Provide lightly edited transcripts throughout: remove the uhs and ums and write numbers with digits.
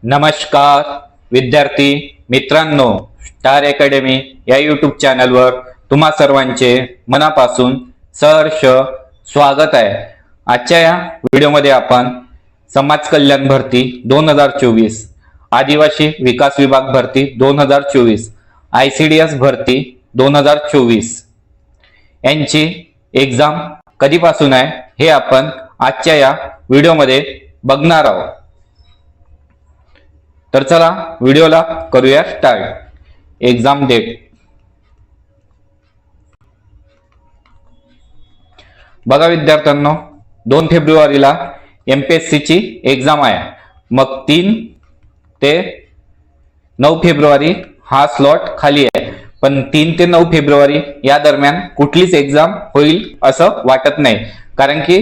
नमस्कार विद्यार्थी मित्रांनो, स्टार अकॅडमी या यूट्यूब चॅनलवर तुम्हा सर्वांचे मनापासून सहर्ष स्वागत आहे। आजच्या या व्हिडिओमध्ये आपण समाज कल्याण भरती 2024, आदिवासी विकास विभाग भरती 2024, ICDS भरती 2024 यांची एग्जाम कधीपासून आहे हे आपण आजच्या या व्हिडिओमध्ये बघणार आहोत। तर चला व्हिडिओला करूया स्टार्ट। एग्जाम डेट बघा विद्यार्थ्यांनो, 2 फेब्रुवारीला MPSC ची एग्जाम आहे। मग 3 ते 9 फेब्रुवारी हा स्लॉट खाली आहे, पण 3 ते 9 फेब्रुवारी या दरम्यान कुठलीच एग्जाम होईल असं वाटत नाही, कारण की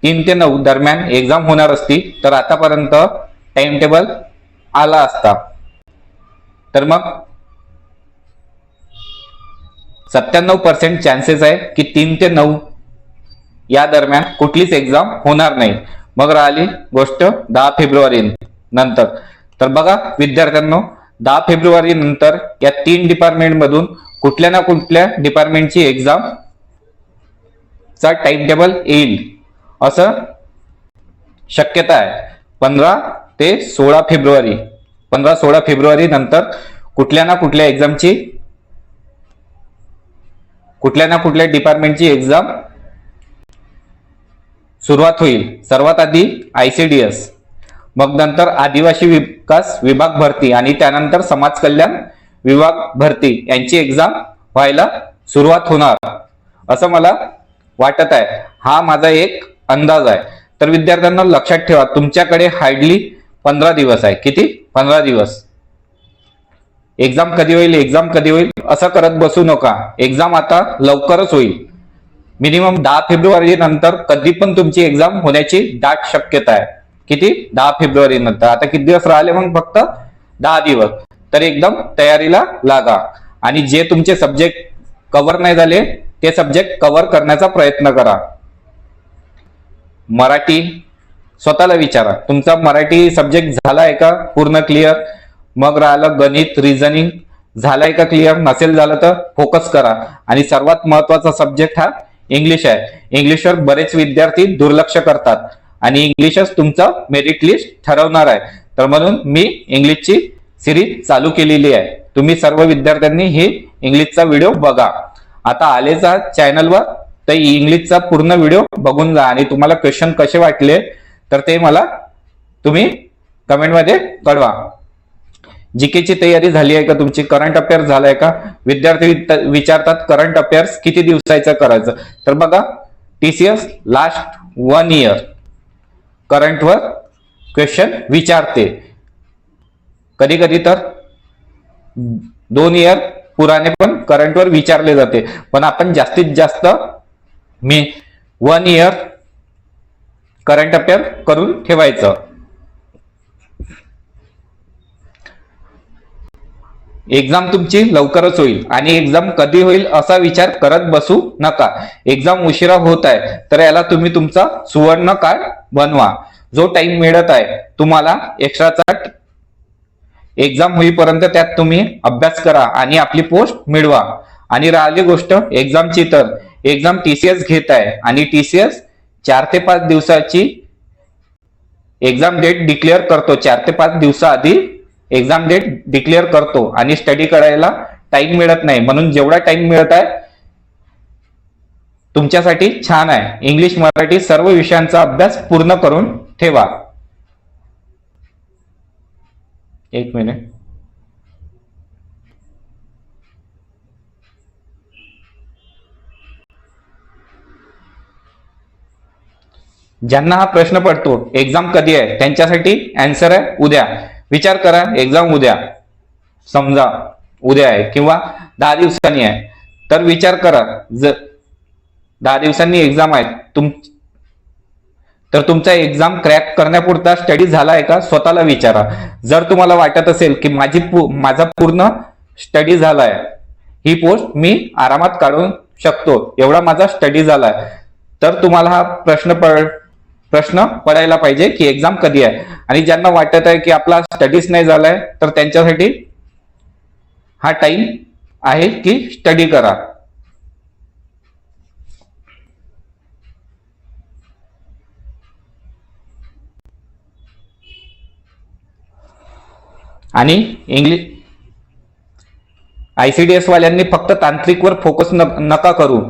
3 ते 9 दरम्यान एग्जाम होणार असती तर आतापर्यंत टाइम टेबल आला असता। तर मग 97% चान्सेस आहे की 3 ते 9 या दरम्यान कुठलीच एग्जाम होणार नाही। मग राहिली गोष्ट 10 फेब्रुवारी नंतर। तर बघा विद्यार्थ्यांनो, 10 फेब्रुवारी नंतर या 3 डिपार्टमेंट मधून कुठल्या ना कुठल्या डिपार्टमेंटची एग्जाम चा टाइम टेबल येईल असं शक्यता आहे। 15 ते 16 फेब्रुवारी 15-16 फेब्रुवारी नंतर कुठल्या ना कुठल्या एग्जामची कुठल्या ना कुठल्या डिपार्टमेंटची एग्जाम सुरुवात होईल। सर्वात आधी ICDS, मग नंतर आदिवासी विकास विभाग भरती आणि त्यानंतर समाज कल्याण विभाग भरती यांची एग्जाम व्हायला सुरुवात होणार असं मला वाटत आहे। हा माझा एक अंदाज आहे। तर विद्यार्थ्यांना लक्षात ठेवा, तुमच्याकडे हार्डली 15 दिवस आहे। किती? 15 दिवस। एग्जाम कधी होईल असं करत बसू नका। एग्जाम आता लवकरच होईल। मिनिमम 10 फेब्रुवारी नंतर कधी पण तुमची एग्जाम होण्याची दाट शक्यता आहे। किती? 10 फेब्रुवारी नंतर। आता किती दिवस राहिले? मग फक्त 10 दिवस। तर एकदम तयारीला लागा आणि जे तुमचे सब्जेक्ट कव्हर नाही झाले ते सब्जेक्ट कव्हर करण्याचा प्रयत्न करा। मराठी स्वतःला विचारा, तुमचा मराठी सब्जेक्ट झालाय का पूर्ण क्लिअर? मग राहिलं गणित, रिझनिंग झालाय का क्लिअर? नसेल झालं तर फोकस करा। आणि सर्वात महत्वाचा सब्जेक्ट हा इंग्लिश आहे। इंग्लिशवर बरेच विद्यार्थी दुर्लक्ष करतात आणि इंग्लिशच तुमचं मेरिट लिस्ट ठरवणार आहे। तर म्हणून मी इंग्लिशची सिरीज चालू केलेली आहे। तुम्ही सर्व विद्यार्थ्यांनी ही इंग्लिशचा व्हिडिओ बघा। आता आलेचा चॅनलवर तर इंग्लिशचा पूर्ण व्हिडिओ बघून जा आणि तुम्हाला क्वेश्चन कसे वाटले तर ते मला तुम्ही कमेंटमध्ये कळवा। जीकेची तयारी झाली आहे का तुमची? करंट अफेअर्स झालाय का? विद्यार्थी विचारतात करंट अफेअर्स किती दिवसाचं करायचं? तर बघा, TCS लास्ट 1 इयर करंटवर क्वेश्चन विचारते, कधी कधी तर 2 इयर पुराणे पण करंटवर विचारले जाते। पण आपण जास्तीत जास्त 1 इयर करंट अफेअर करून ठेवायचं। एग्जाम तुमची लवकरच होईल आणि एग्जाम कधी होईल असा विचार करत बसू नका। एग्जाम उशिरा होत आहे तर याला तुम्ही तुमचा सुवर्ण काळ बनवा। जो टाइम मिळत आहे तुम्हाला एक्स्ट्राचा, एग्जाम होईपर्यंत त्यात तुम्ही अभ्यास करा आणि आपली पोस्ट मिळवा। आणि राहिली गोष्ट एग्जामची, तर एग्जाम TCS घेत आहे आणि TCS 4 ते 5 दिवसाची एग्जाम डेट डिक्लेअर करतो। 4 ते 5 दिवसाआधी एग्जाम डेट डिक्लेअर करतो आणि स्टडी करायला टाइम मिळत नाही। म्हणून जेवढा टाइम मिळत आहे तुमच्यासाठी छान आहे। इंग्लिश, मराठी सर्व विषयांचा अभ्यास पूर्ण करून ठेवा। एक मिनिट। ज्यांना हा प्रश्न पडतो एग्जाम कधी आहे त्यांच्यासाठी आन्सर आहे उद्या। विचार करा, एग्जाम उद्या, समजा उद्या आहे किंवा 10 दिवसांनी आहे, तर विचार करा, जर 10 दिवसांनी एग्जाम आहे तर तुमचा एग्जाम क्रॅक करण्यापुरता स्टडी झाला आहे का? स्वतःला विचारा। जर तुम्हाला वाटत असेल की माझा पूर्ण स्टडी झालाय, ही पोस्ट मी आरामात काढू शकतो, एवढा माझा स्टडी झालाय, तर तुम्हाला हा प्रश्न पडायला पाहिजे की एक्झाम कधी आहे. आणि ज्यांना वाटत आहे की आपला स्टडीज नाही झालाय तर त्यांच्यासाठी हा टाइम आहे की स्टडी करा. आणि इंग्लिश ICDS वाल्यांनी फक्त तांत्रिकवर फोकस नका करू,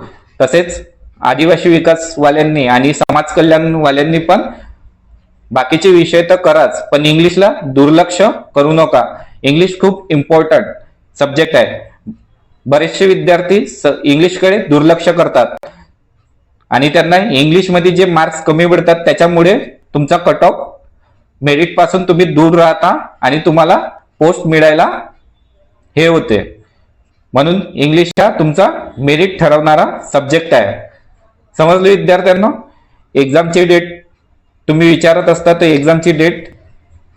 तसेच आदिवासी विकास वाल्यांनी आणि समाज कल्याण वाल्यांनी पण बाकीचे विषय तर कराच, पण इंग्लिशला दुर्लक्ष करू नका. इंग्लिश खूप इम्पॉर्टंट सब्जेक्ट आहे. बरेचसे विद्यार्थी इंग्लिशकडे दुर्लक्ष करतात आणि त्यांना इंग्लिशमध्ये जे मार्क्स कमी मिळतात त्याच्यामुळे तुमचा कट ऑफ मेरिट पासून तुम्ही दूर राहता आणि तुम्हाला पोस्ट मिळायला हे होते. म्हणून इंग्लिश हा तुमचा मेरिट ठरवणारा सब्जेक्ट आहे. समजले विद्यार्थ्यांना? एक्झामची डेट तुम्ही विचारत असता तर एक्झामची डेट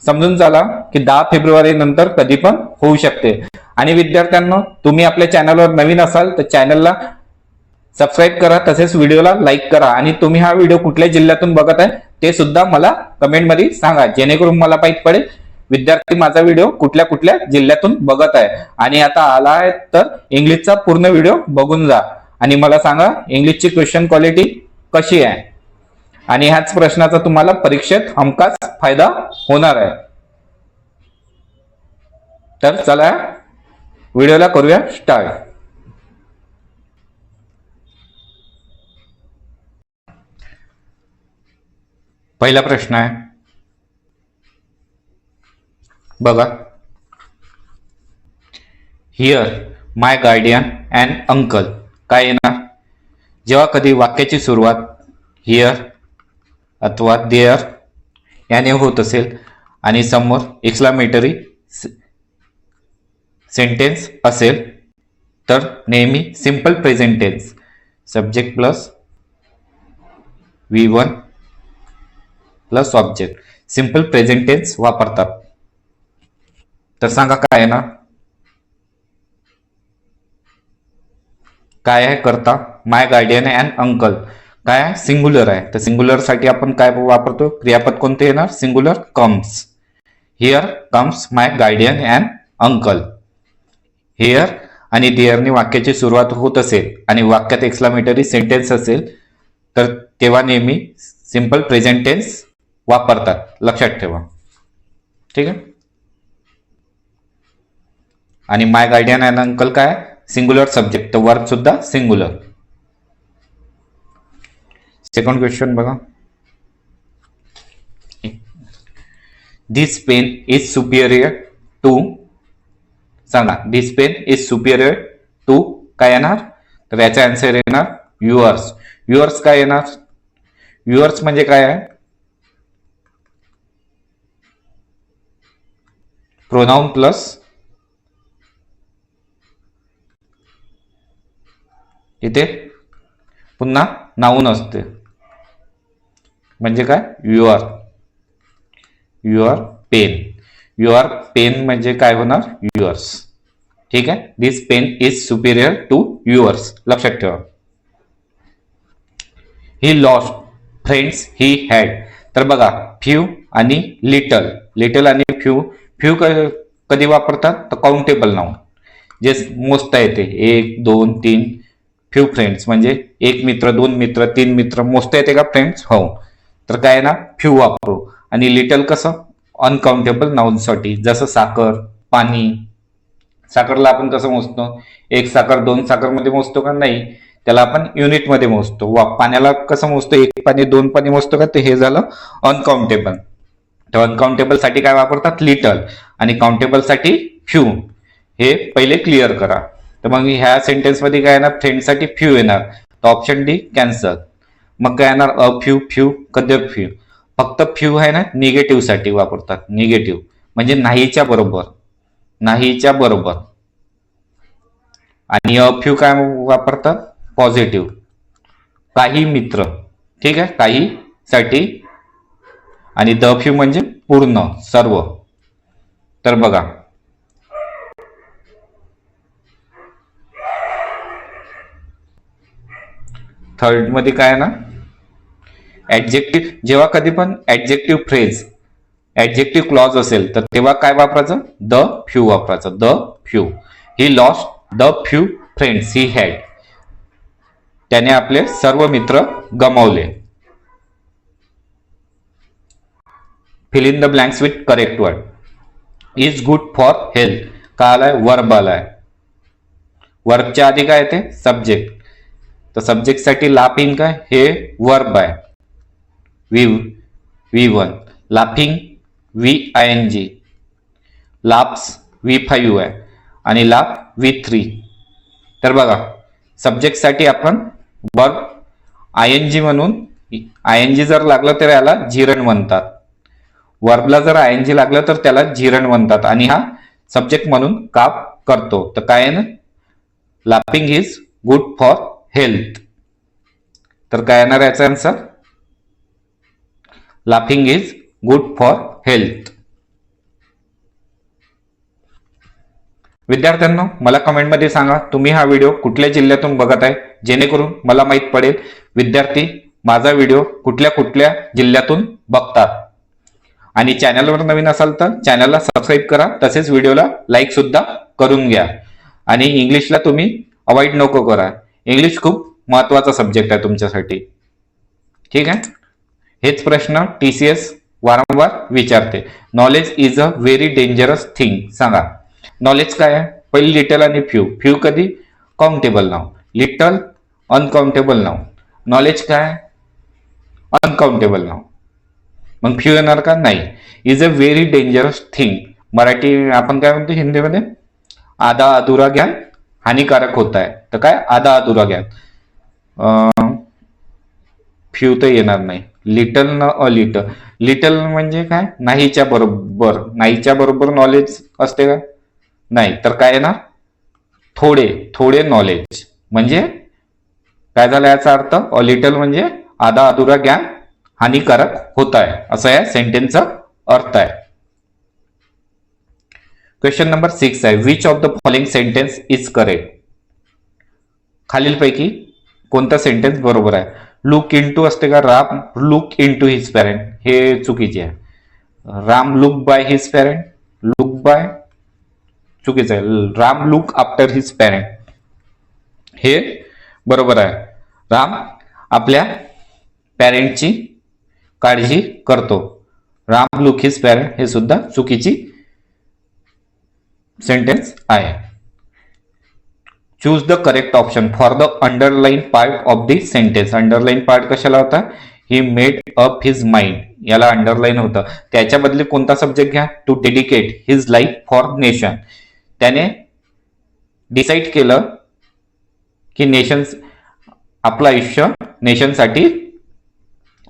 समजून चला की 10 फेब्रुवारी नंतर कधी पण होऊ शकते. आणि विद्यार्थ्यांना, तुम्ही आपल्या चॅनलवर नवीन असाल तर चॅनलला सबस्क्राईब करा, तसेच व्हिडिओला लाईक करा. आणि तुम्ही हा व्हिडिओ कुठल्या जिल्ह्यातून बघत आहे ते सुद्धा मला कमेंटमध्ये सांगा, जेणेकरून मला माहित पडेल विद्यार्थी माझा व्हिडिओ कुठल्या कुठल्या जिल्ह्यातून बघत आहे. आणि आता आला आहे तर इंग्लिशचा पूर्ण व्हिडिओ बघून जा आणि मला सांगा इंग्लिशची क्वेश्चन क्वालिटी कशी आहे. आणि ह्याच प्रश्नाचा तुम्हाला परीक्षेत हमखास फायदा होणार आहे. तर चला व्हिडिओला करूया स्टार्ट. पहिला प्रश्न आहे बघा. Here my guardian and uncle काय येणार? जेव्हा कधी वाक्याची सुरुवात हिअर अथवा देअर याने होत असेल आणि समोर एक्सक्लामेटरी सेंटेन्स असेल तर नेहमी simple present tense subject plus V1 plus object simple present tense वापरतात. तर सांगा काय आहे ना, काय आहे करता? माय गार्डियन अँड अंकल काय आहे? सिंग्युलर आहे. तर सिंग्युलर साठी आपण काय वापरतो? क्रियापद कोणते येणार? Singular comes. Here comes my guardian and uncle. Here आणि देअरने वाक्याची सुरुवात होत असेल आणि वाक्यात एक्सक्लामेटरी सेंटेन्स असेल तर तेव्हा नेहमी सिंपल प्रेझेंट टेन्स वापरतात, लक्षात ठेवा. ठीक आहे. आणि माय गार्डियन अँड अंकल काय? सिंग्युलर सब्जेक्ट, तर वर्ब सुद्धा सिंग्युलर. सेकंड क्वेश्चन बघा. दिस पेन इज सुपिरियर टू, सांगा दिस पेन इज सुपिरियर टू काय येणार? तर याचा आन्सर येणार युअर्स. युअर्स काय येणार? युअर्स म्हणजे काय आहे? प्रोनाउन प्लस इथे पुन्हा नाऊन असते, म्हणजे काय? Your. Your pen. Your pen म्हणजे काय होणार? युअर्स. ठीक आहे. This pen is superior to yours, लक्षात ठेवा. He lost friends he had. तर बघा फ्यू आणि लिटल. लिटल आणि फ्यू. फ्यू कधी वापरतात? तर काउंटेबल नाउन जे मोजता येते, 1 2 3. फ्यू फ्रेंड्स म्हणजे एक मित्र, 2 मित्र, 3 मित्र मोजता येते का फ्रेंड्स? हो. तर काय ना फ्यू वापरू. आणि लिटल कसं? अनकाउंटेबल नाउन साठी, जसं साखर, पाणी. साखरला आपण कसं मोजतो? 1 साखर 2 साखर मध्ये मोजतो का? नाही, त्याला आपण युनिट मध्ये मोजतो. पाण्याला कसं मोजतो? 1 पाणी 2 पाणी मोजतो का? ते हे झालं अनकाउंटेबल. तर अनकाउंटेबल साठी काय वापरतात? लिटल. आणि काउंटेबल साठी फ्यू. हे पहिले क्लिअर करा. तर मग ह्या सेंटेन्स मध्ये काय येणार? फ्रेंड साठी फ्यू येणार, तर ऑप्शन डी कॅन्सल. मग काय येणार? अ फ्यू, फ्यू, कधी फ्यू. फक्त फ्यू आहे ना निगेटिव्ह साठी वापरतात. निगेटिव्ह म्हणजे नाहीच्या बरोबर. नाहीच्या बरोबर. आणि अ फ्यू काय वापरतात? पॉझिटिव्ह. काही मित्र. ठीक आहे, काही साठी. आणि द फ्यू म्हणजे पूर्ण, सर्व. तर बघा थर्ड मध्ये काय ना, ऍडजेक्टिव्ह, जेव्हा कधी पण ऍडजेक्टिव्ह फ्रेज, ऍडजेक्टिव्ह क्लॉज असेल तर तेव्हा काय वापरायचं? द फ्यू वापरायचं. The few. He lost the few friends he had. त्याने आपले सर्व मित्र गमावले. Fill in the blanks with correct word. Is good for health. काय आलाय? वर्ब आलाय. वर्बच्या आधी काय येते? सब्जेक्ट. तर सब्जेक्ट साठी लाफिंग काय? हे वर्ब आहे. V1. Laughing VING. Laughs V5 आहे आणि लाफ V3. तर बघा, सब्जेक्ट साठी आपण वर्ब ING म्हणून, ING जर लागलं तर याला जिरण म्हणतात. वर्बला जर ING लागलं तर त्याला जिरण म्हणतात आणि हा सब्जेक्ट म्हणून काम करतो. तर काय आहे ना? Laughing is good for health. तर काय येणार याचा answer? Laughing is good for health. विद्यार्थ्यांनो, मला कमेंटमध्ये सांगा तुम्ही हा व्हिडिओ कुठल्या जिल्ह्यातून बघत आहे, जेणेकरून मला माहित पडेल विद्यार्थी माझा व्हिडिओ कुठल्या कुठल्या जिल्ह्यातून बघतात. आणि चॅनलवर नवीन असाल तर चॅनलला सबस्क्राईब करा, तसेच व्हिडिओला लाईक सुद्धा करून घ्या. आणि इंग्लिशला तुम्ही अवॉइड नको करा. इंग्लिश खूप महत्वाचा सब्जेक्ट आहे तुमच्यासाठी. ठीक आहे. हेच प्रश्न TCS वारंवार विचारते. Knowledge is a very dangerous thing. सांगा नॉलेज काय आहे? पहिली लिटल आणि फ्यू. फ्यू कधी? काउंटेबल नाव. लिटल अनकाउंटेबल नाव. नॉलेज काय? अनकाउंटेबल नाव. मग फ्यू येणार का? नाही. Is a very dangerous thing. Marathi आपण काय म्हणतो हिंदीमध्ये? आधा अधुरा ज्ञान हानिकारक होत आहे. तर काय? आधा अधुरा ज्ञान. फ्यू तर येणार नाही. लिटल न लिटल. लिटल म्हणजे काय? नाहीच्या बरोबर. नाहीच्या बरोबर नॉलेज असते का? नाही. तर काय येणार? थोडे थोडे नॉलेज. म्हणजे काय झालं याचा अर्थ? लिटल म्हणजे आधा अधुरा ज्ञान हानिकारक होत आहे, असं या सेंटेन्सचा अर्थ आहे. क्वेश्चन नंबर 6 आहे. Which of the following sentence is correct. खालीलपैकी कोणता सेंटेन्स बरोबर आहे? लुक इनटू असते का? Ram look into his parent. हे चुकीचे आहे. Ram look by his parent. Look bye चुकीचं आहे. Ram look after his parent हे बरोबर आहे. राम आपल्या पॅरेंटची काळजी करतो. राम लुक हिज पॅरेंट हे सुद्धा चुकीची सेंटेन्स आहे. Choose the correct option for the underline part of the sentence. Underline part कशाला होता? He made up his mind. याला अंडरलाईन होतं. त्याच्या बदली कोणता सब्जेक्ट घ्या? To dedicate his life for nation. त्याने डिसाईड केलं की नेशन, आपलं आयुष्य नेशनसाठी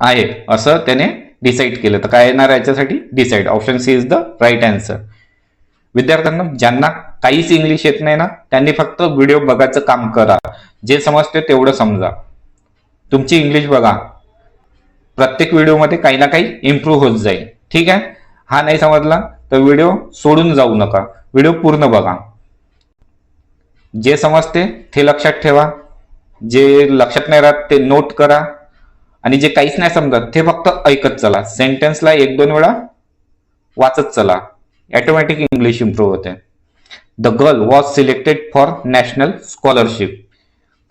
आहे असं त्याने डिसाईड केलं. तर काय येणार याच्यासाठी? Decide. Option C is the right answer. विद्यार्थ्यांना ज्यांना काहीच इंग्लिश येत नाही ना, त्यांनी फक्त व्हिडिओ बघायचं काम करा. जे समजते तेवढं समजा. तुमची इंग्लिश बघा, प्रत्येक व्हिडिओमध्ये काही ना काही इम्प्रूव्ह होत जाईल. ठीक आहे. हा नाही समजला तर व्हिडिओ सोडून जाऊ नका, व्हिडिओ पूर्ण बघा. जे समजते ते लक्षात ठेवा, जे लक्षात नाही राहत ते नोट करा, आणि जे काहीच नाही समजत ते फक्त ऐकत चला. सेंटेन्सला 1-2 वेळा वाचत चला. ऑटोमॅटिक इंग्लिश इम्प्रूव्ह होते. The girl was selected for national scholarship.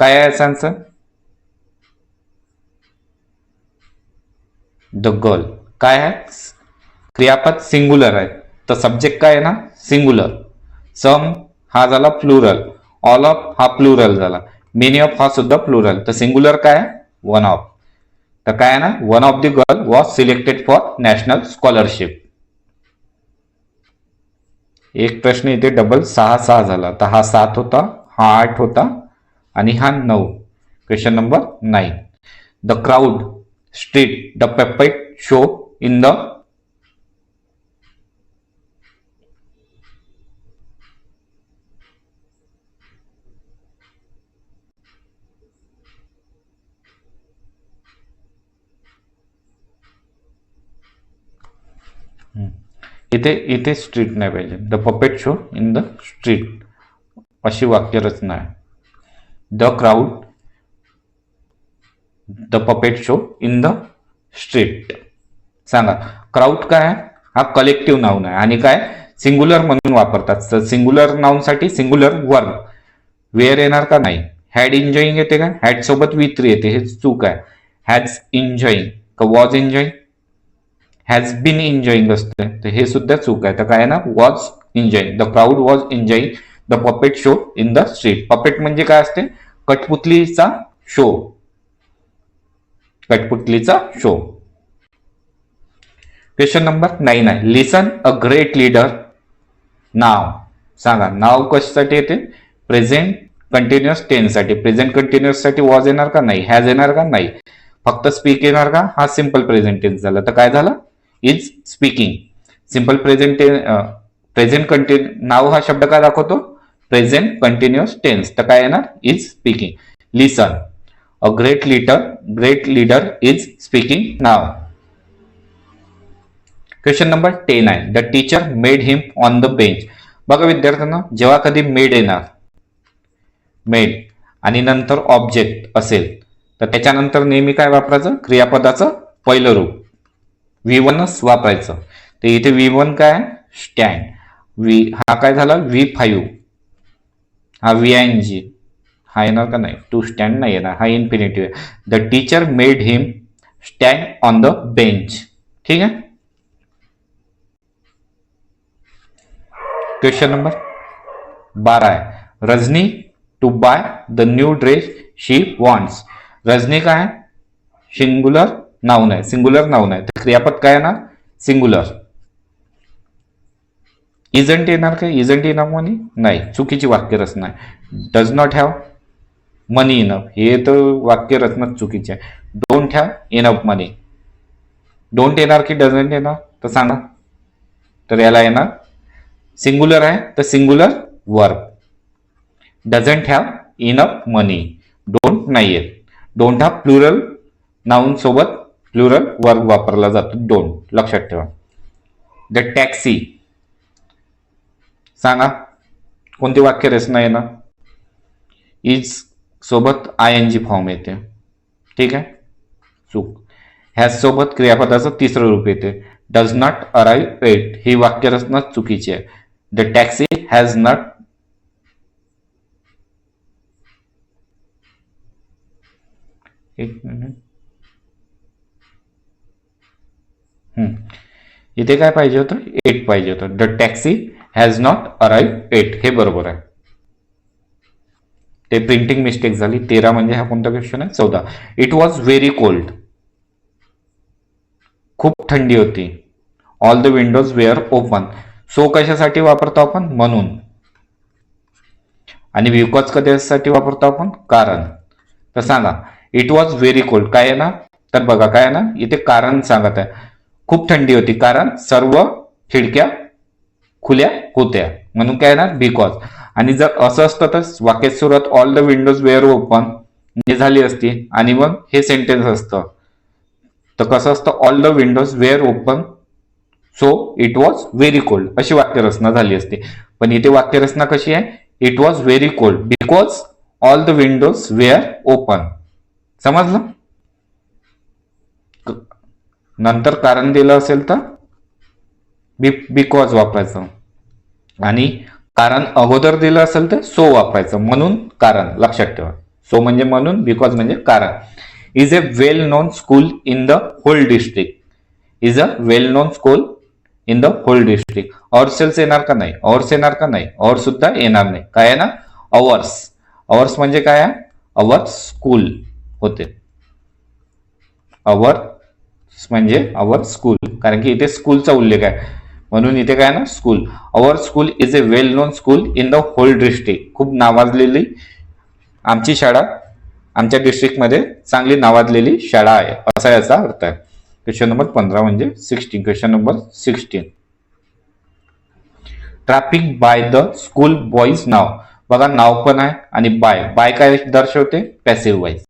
काय आहे याचा आन्सर? द गर्ल काय आहे? क्रियापद सिंगुलर आहे. तर सब्जेक्ट काय आहे ना? सिंगुलर. सम हा झाला प्लुरल. ऑल ऑफ हा प्लुरल झाला. मेनी ऑफ हा सुद्धा प्लुरल. तर सिंगुलर काय आहे? One of. तर काय आहे ना? One of the girl was selected for national scholarship. एक प्रश्न इथे डबल 6-6 झाला. तर हा 7 होता, हा 8 होता आणि हा 9. Question number 9. The crowd street the puppet show in the. इथे इथे स्ट्रीट नाही पाहिजे. The puppet show in the street अशी वाक्यरचना आहे. The crowd the puppet show in the street. सांगा क्राऊड काय आहे? हा कलेक्टिव्ह नाऊन आहे आणि काय सिंग्युलर म्हणून वापरतात. तर सिंग्युलर नाऊन साठी सिंग्युलर वर्ब. वेअर येणार का? नाही. हॅड एन्जॉईंग येते का? हॅड सोबत V3 येते, हे चूक आहे. हॅज एन्जॉईंग का was enjoying? Has been enjoying असते, तर हे सुद्धा चूक आहे. तर काय ना was enjoying. The crowd was enjoying the puppet show in the street. Puppet म्हणजे काय असते? कठपुतलीचा शो. कठपुतलीचा शो. क्वेश्चन नंबर 9 आहे. लिसन अ ग्रेट लीडर नाव. सांगा नाव कशासाठी येते? प्रेझेंट कंटिन्युअस टेन्स साठी. प्रेझेंट कंटिन्युअस साठी वॉज येणार का? नाही. हॅज येणार का? नाही. फक्त स्पीक येणार का? हा सिंपल प्रेझेंट टेन्स झाला. तर काय झालं? Is speaking. Simple present present continue now हा शब्द काय दाखवतो? Present continuous tense. तर काय येणार? Is speaking. Listen a great leader is speaking now. Question number 10 आहे. The teacher made him on the bench. बघा विद्यार्थ्यांना, जेव्हा कधी मेड येणार, मेड आणि नंतर ऑब्जेक्ट असेल तर त्याच्यानंतर नेहमी काय वापरायचं? क्रियापदाचं पहिलं रूप V1च वापरायचं. तर इथे V1 काय? स्टँड. हा काय झाला? V5. हा VING. हा येणार का? नाही. टू स्टँड नाही येणार, हा इन्फिनिटिव्ह आहे. The teacher made him stand on the bench. ठीक आहे. क्वेश्चन नंबर 12 आहे. Rajni to buy the new dress she wants. Rajni काय? सिंगुलर नाउन आहे. सिंगुलर नाउन आहे. तर क्रियापद काय येणार? सिंगुलर. इजंट येणार का? Isn't enough money? नाही, चुकीची वाक्य रचना आहे. Does not have money enough, हे तर वाक्य रचना चुकीची आहे. Don't have enough money. Don't येणार की डझंट येणार? तर सांगा. तर याला येणार सिंगुलर आहे तर singular verb. Doesn't have enough money. Don't नाही येत. डोंट हा प्लुरल नाउन सोबत प्लुरल वर्ब वापरला जातो. डोंट, लक्षात ठेवा. The taxi. सांगा कोणती वाक्य रचना येणार? इज सोबत ING फॉर्म येते. ठीक आहे, चूक. हॅज सोबत क्रियापदाचं तिसरं रूप येते. डज नॉट अराइव्ह एट, ही वाक्य रचना चुकीची आहे. The taxi has not. एक मिनिट, इथे काय पाहिजे होतं? 8 पाहिजे होतं. The taxi has not arrive at, हे बरोबर आहे. ते प्रिंटिंग मिस्टेक झाली. 13 म्हणजे हा कोणता क्वेश्चन आहे? 14. It was very cold. खूप थंडी होती. All the windows were open. So कशासाठी वापरतो आपण? म्हणून. आणि बिकॉज कशासाठी वापरतो आपण? कारण. तर सांगा इट वॉज व्हेरी कोल्ड काय आहे ना? तर बघा काय आहे ना, इथे कारण सांगत आहे. खूप थंडी होती कारण सर्व खिडक्या खुल्या होत्या, म्हणून काय ना बिकॉज. आणि जर असं असतं तर वाक्यात सुरुवात all the windows were open म्हणजे झाली असती आणि मग हे सेंटेन्स असतं. तर कसं असतं? All the windows were open so it was very cold, अशी वाक्यरचना झाली असते. पण इथे वाक्यरचना कशी आहे? It was very cold because all the windows were open. समजलं? नंतर कारण दिलं असेल तर बिकॉज वापरायचं आणि कारण अगोदर दिलं असेल तर सो वापरायचं. म्हणून कारण, लक्षात ठेवा. सो म्हणजे म्हणून, बिकॉज म्हणजे कारण. Is a well known school in the whole district. Is a well known school in the whole district. Ourselves येणार का? नाही. अवर्स येणार का? नाही. अवर्स सुद्धा येणार नाही. काय आहे ना? अवर्स. अवर्स म्हणजे काय आहे? अवर स्कूल होते. अवर्स म्हणजे अवर स्कूल, कारण की इथे स्कूलचा उल्लेख आहे म्हणून इथे काय ना school. Our school is a well known school in the whole district. खूप नावाजलेली आमची शाळा आमच्या डिस्ट्रिक्टमध्ये चांगली नावाजलेली शाळा आहे, असा याचा अर्थ आहे. क्वेश्चन नंबर 15 म्हणजे 16. Question number 16. Traffic by the school boys now. बघा नाव पण आहे आणि बाय. बाय काय दर्शवते? Passive voice.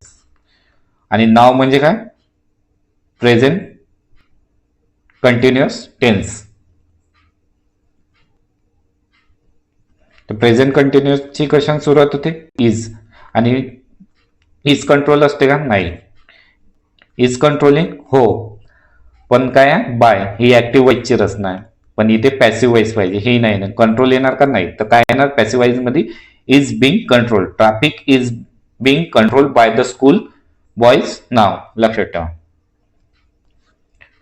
आणि नाव म्हणजे काय? Present continuous tense. तर प्रेझेंट कंटिन्युअस ची कशाने सुरुवात होते? इज. आणि इज कंट्रोल असते का? नाही. Is controlling? हो. पण काय आहे, बाय ही ऍक्टिव्ह व्हायची रचना आहे, पण इथे पॅसिव्ह व्हायस पाहिजे, ही नाही ना. कंट्रोल येणार का नाही, तर काय येणार पॅसिव्ह व्हायस मध्ये, is being control, traffic is being control by the school boys now, लक्षात ठेवा.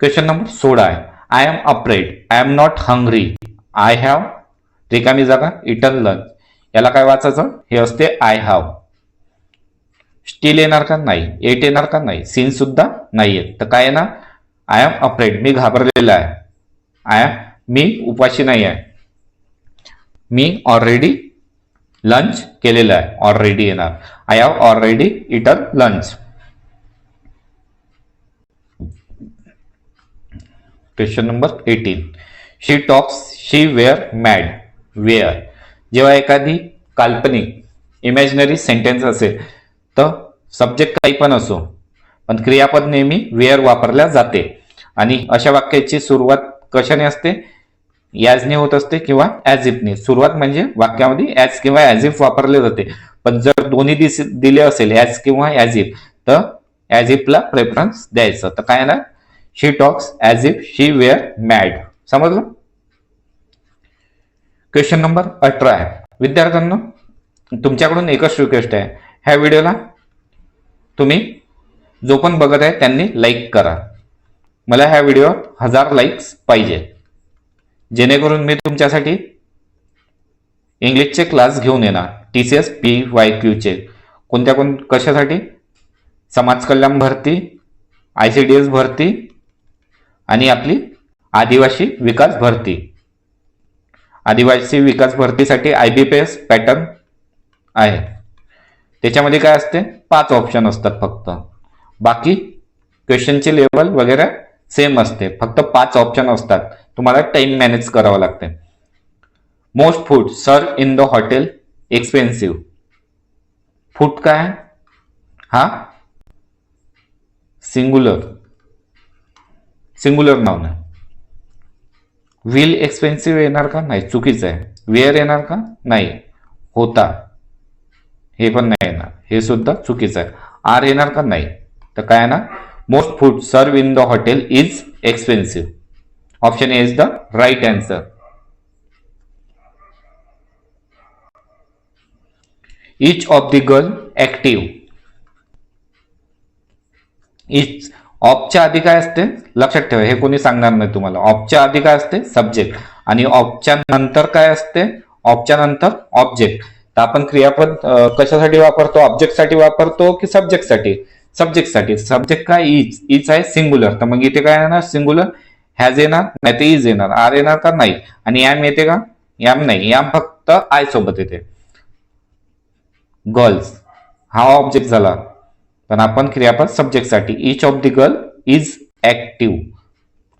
क्वेश्चन नंबर 16 आहे, I am afraid, I am not hungry, I have रिकामी जागा इटन लंच. याला काय वाचायचं, हे असते आय हॅव. स्टील येणार का नाही, एट येणार का नाही, सीन सुद्धा नाहीये, तर काय येणार आय एम अफ्रेड, मी घाबरलेला आहे. मी उपाशी नाही आहे, मी ऑलरेडी लंच केलेलं आहे, ऑलरेडी येणार, I have already eaten lunch. Question number 18, she talks she were mad, were जेव्हा एखादी काल्पनिक इमॅजिनरी सेंटेन्स असेल तर सब्जेक्ट काही पण असो, पण क्रियापद नेहमी वेअर वापरल्या जाते. आणि अशा वाक्याची सुरुवात कशाने असते, याजने होत असते किंवा ॲज इफने. सुरुवात म्हणजे वाक्यामध्ये ॲज किंवा ॲज इफ वापरले जाते, पण जर दोन्ही दिले असेल ॲज किंवा ॲज इफ, तर ॲज इफला प्रेफरन्स द्यायचं. तर काय ना, she talks as if she were mad. समजलं. क्वेश्चन नंबर 18 आहे, विद्यार्थ्यांना तुमच्याकडून एकच रिक्वेस्ट आहे, ह्या व्हिडिओला तुम्ही जो पण बघत आहे त्यांनी लाईक करा. मला ह्या व्हिडिओ 1000 लाईक्स पाहिजे, जेणेकरून मी तुमच्यासाठी इंग्लिशचे क्लास घेऊन येणार, TCS PYQ चे. कशासाठी, समाज कल्याण भरती, ICDS भरती आणि आपली आदिवासी विकास भरती. आदिवासी विकास भरतीसाठी IBPS पॅटर्न आहे, त्याच्यामध्ये काय असते 5 ऑप्शन असतात फक्त, बाकी क्वेश्चनचे लेवल वगैरे सेम असते, फक्त 5 ऑप्शन असतात, तुम्हाला टाइम मॅनेज करावं लागते. Most food serve in the hotel expensive, food काय हा सिंगुलर नाव नाही. विल एक्सपेन्सिव्ह येणार का नाही, चुकीचं आहे. वेअर येणार का नाही, होता हे पण नाही येणार, हे सुद्धा चुकीचं आहे. आर येणार का नाही, तर काय ना, most food serve in the hotel is expensive. Option A is the right answer. Each of the girl active, each ऑफच्या आधी काय असते लक्षात ठेवा, हे कोणी सांगणार नाही तुम्हाला. ऑफच्या आधी काय असते सब्जेक्ट, आणि ऑफच्या नंतर काय असते, ऑफच्या नंतर ऑब्जेक्ट. तर आपण क्रियापद कशासाठी वापरतो, ऑब्जेक्ट साठी वापरतो की सब्जेक्ट साठी, सब्जेक्ट साठी. सब्जेक्ट काय इच आहे सिंगुलर, तर मग इथे काय येणार सिंगुलर, हॅज येणार नाही तर इज येणार, आर येणार का नाही, आणि याम येते का, याम नाही, याम फक्त आय सोबत येते. गर्ल्स हा ऑब्जेक्ट झाला, पण आपण क्रियापद सब्जेक्ट साठी, each of the girl is active.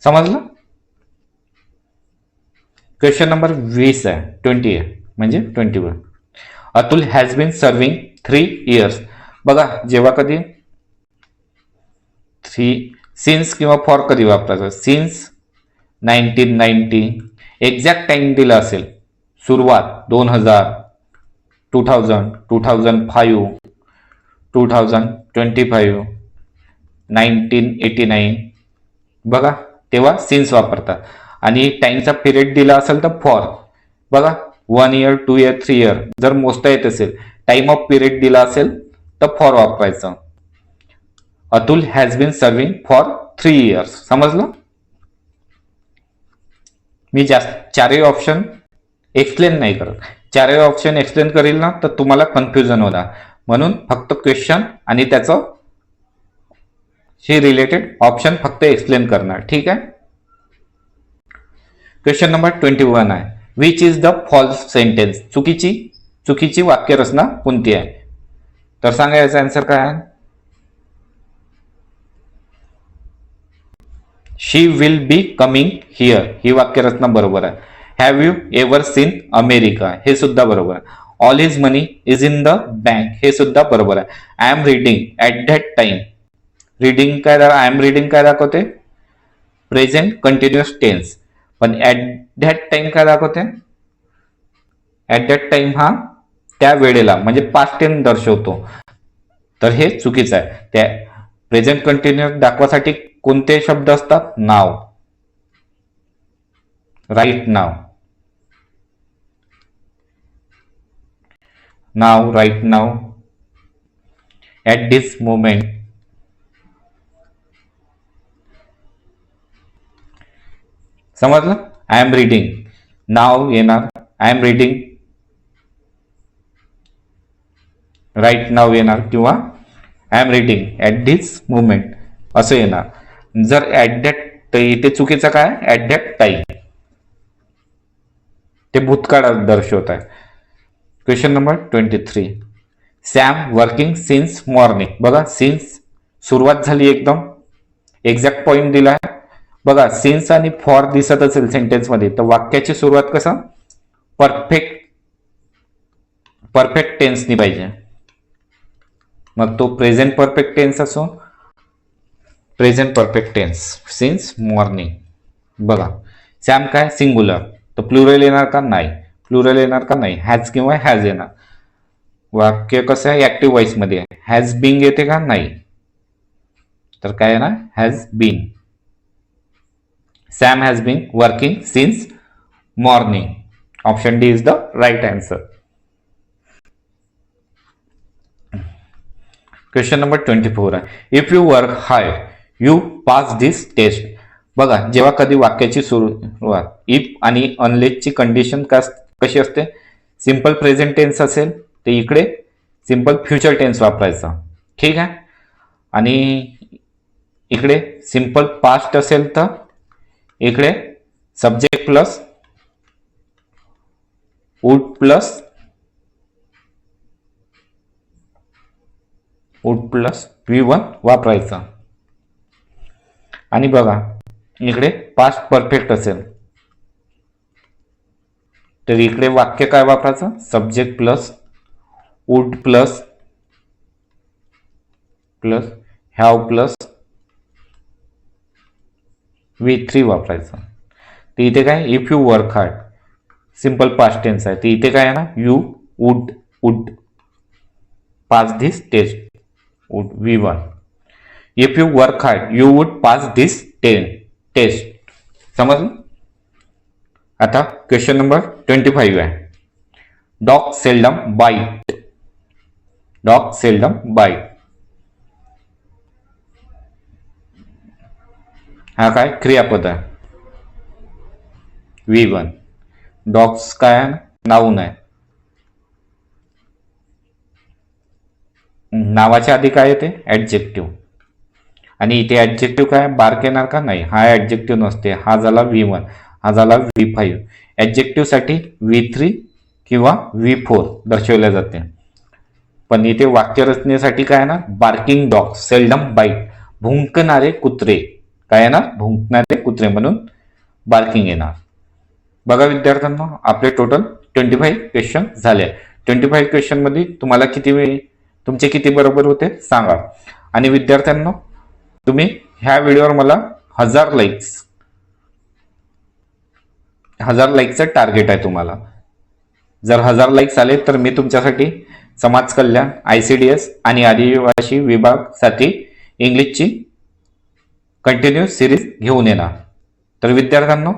समजलं. क्वेश्चन नंबर 20 आहे, 20 आहे म्हणजे 21. Atul has been serving 3 years. बघा जेव्हा कधी 3 सिन्स किंवा फॉर कधी वापरायचं, सिन्स 1990 एक्झॅक्ट टाइम दिला असेल, सुरुवात 2000, 2000, 2005, 2025, 1989, बघा तेव्हा सिन्स वापरतात. आणि टाइमचा पिरियड दिला असेल तर फॉर, बघा 1 year, 2 year, 3 year जर मोजता येत असेल, टाइम ऑफ पिरियड दिला असेल तर फॉर वापरायचं. Atul has been serving for 3 years. समजलं. मी चारही ऑप्शन एक्सप्लेन नाही करत, चारही ऑप्शन एक्सप्लेन करील ना तर तुम्हाला कन्फ्युजन होणार, म्हणून फक्त क्वेश्चन आणि त्याचं रिलेटेड ऑप्शन फक्त एक्सप्लेन करणार. ठीक आहे. क्वेश्चन नंबर 21 आहे, which is the false sentence. चुकीची वाक्य रचना कोणती आहे, तर सांगा याचा आन्सर काय आहे. She will be coming here ही वाक्य रचना बरोबर आहे. Have you ever seen America हे सुद्धा बरोबर आहे. All his money is in the bank हे सुद्धा बरोबर आहे. I am reading at that time, reading काय, आय एम रीडिंग काय दाखवते, प्रेझेंट कंटिन्युअस टेन्स, पण ऍट दॅट टाइम काय दाखवते, ऍट दॅट टाइम हा त्या वेळेला म्हणजे पास्ट टेन्स दर्शवतो, तर हे चुकीचं आहे. त्या प्रेझेंट कंटिन्युअस दाखवासाठी कोणते शब्द असतात? Now, right now, now, right now, at this moment, समजलं? आय एम रीडिंग, नाव येणार I am reading, right now येणार किंवा I am reading at this moment असं येणार. जर ॲट दॅट इथे चुकीचं काय? ॲट दॅट टाइम, ते भूतकाळात दर्शवत आहे. Question number 23. Sam working since morning. बघा सिन्स सुरुवात झाली, एकदम एक्झॅक्ट पॉइंट दिला आहे. बघा सिन्स आणि फॉर दिसत असेल सेंटेन्स मध्ये तर वाक्याची सुरुवात कसं? परफेक्ट टेन्सनी पाहिजे. मग तो प्रेझेंट परफेक्ट टेन्स असो, present perfect tense since morning. बघा सॅम काय? सिंगुलर, तर प्लुरल येणार का? नाही. प्लुरल येणार का? नाही. हॅज किंवा हॅज येणार. वाक्य कसं आहे? ऍक्टिव्ह व्हॉइस मध्ये आहे. हॅज बीन येते का? नाही. तर काय येणार? Has been. Sam has been working since morning. Option D is the right answer. Question number 24 आहे. If you work hard you pass this test. बघा जेव्हा कधी वाक्याची सुरुवात इफ आणि अनलेसची कंडिशन कशी असते? सिंपल प्रेझेंट टेन्स असेल तर इकडे सिंपल फ्युचर टेन्स वापरायचा, ठीक आहे. आणि इकडे सिंपल पास्ट असेल तर इकडे subject plus would plus V1 वापरायचा. आणि बघा इकडे पास्ट परफेक्ट असेल तर इकडे वाक्य काय वापरायचं? Subject plus would plus have plus V3 वापरायचं. तर इथे काय? If you work hard simple past tense आहे, तर इथे काय आहे ना? You would pass this test V1. If you work hard you would pass this test. समजलं? आता क्वेश्चन नंबर 25 आहे. Dog seldom bite. Dog seldom bite हा काय? क्रियापद आहे V1. डॉग्स काय आहे? नाऊन आहे. नावाच्या आधी काय येते? ऍडजेक्टिव्ह. आणि इथे ऍडजेक्टिव्ह काय? बार्क येणार का? नाही. हा ऍडजेक्टिव्ह नसते. हा झाला V1, हा झाला V5. ऍडजेक्टिव्ह साठी V3 किंवा V4 दर्शवल्या जाते. पण इथे वाक्य रचनेसाठी काय ना? Barking dog seldom bite. भुंकणारे कुत्रे काय येणार? भुंकणारे कुत्रे म्हणून बार्किंग येणार. बघा विद्यार्थ्यांना आपले टोटल 25 क्वेश्चन झाले. 25 क्वेश्चन मध्ये तुम्हाला तुमचे किती बरोबर होते सांगा. आणि विद्यार्थ्यांना तुम्ही ह्या व्हिडिओवर मला 1000 लाईकचं टार्गेट आहे तुम्हाला. जर 1000 लाईक्स आले तर मी तुमच्यासाठी समाज कल्याण, ICDS आणि आदिवासी विभागासाठी इंग्लिशची कंटिन्यू सिरीज घेऊन येणार. तर विद्यार्थ्यांनो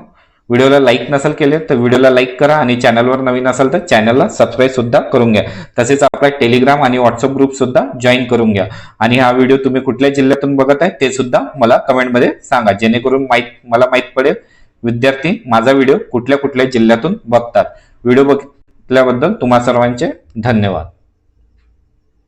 व्हिडिओला लाईक नसेल केले तर व्हिडिओला लाईक करा आणि चॅनलवर नवीन असेल तर चॅनलला सबस्क्राईब सुद्धा करून घ्या. तसेच आपला टेलिग्राम आणि व्हॉट्सअप ग्रुप सुद्धा जॉईन करून घ्या. आणि हा व्हिडिओ तुम्ही कुठल्या जिल्ह्यातून बघत आहे ते सुद्धा मला कमेंटमध्ये सांगा, जेणेकरून मला माहित पडेल विद्यार्थी माझा व्हिडिओ कुठल्या जिल्ह्यातून बघतात. व्हिडिओ बघितल्याबद्दल तुम्हा सर्वांचे धन्यवाद.